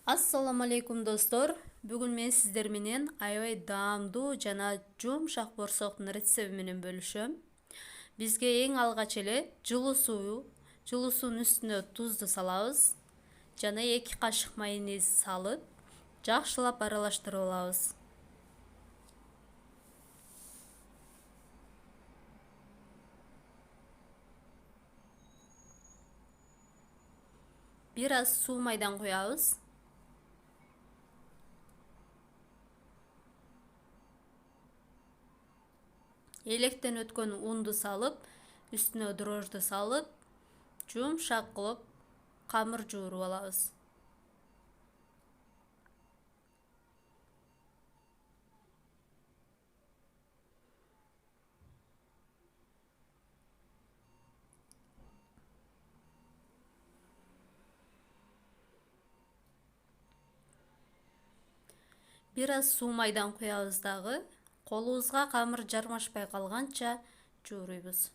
Assalamu alaikum достор. Бүгін мен сіздер менен аябай даамдуу жана жумшак борсоктун рецепти менен бөлүшөм. Бизге эң алгач эле жылуу суунун үстүнө тузду салабыз жана 2 кашык майонез салып, жакшылап аралаштырып алабыз. Бир аз суу майдан куябыз. Электен өткөн унду салып, үстүнө дрожжду салып, жумшак кылып камыр жууруп алабыз. Бир аз суу майдан куябыз дагы. Колубузга камыр жармашпай калганча жууруйбуз.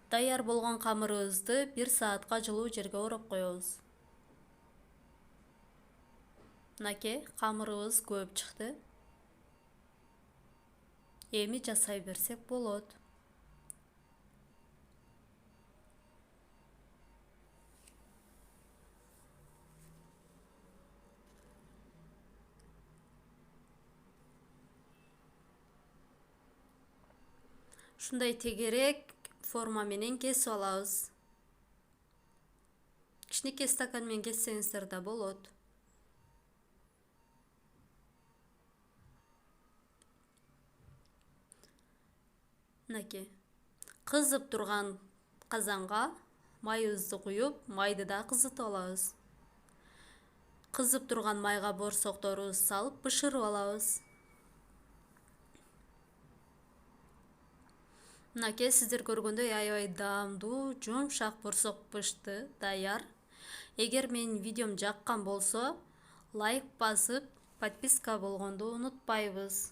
Даяр болгон камырыбызды 1 саатка жылуу жерге ороп коебуз. Мынакей камырыбыз көп чыкты. Эми жасай берсек болот. Ушундай тегерек форма менен кесип алабыз. Кичинекей стакан менен кессеңиздер да болот. Мынакей. Кызып турган казанга майыбызды куюп, майды да кызытып алабыз. Кызып турган майга борсокторубузду салып бышырып алабыз. Мынакей сиздер көргөндөй аябай даамдуу, жумшак борсок пышты, даяр. Эгер менин видеом жаккан болсо, лайк басып, подписка болгонду унутпайбыз.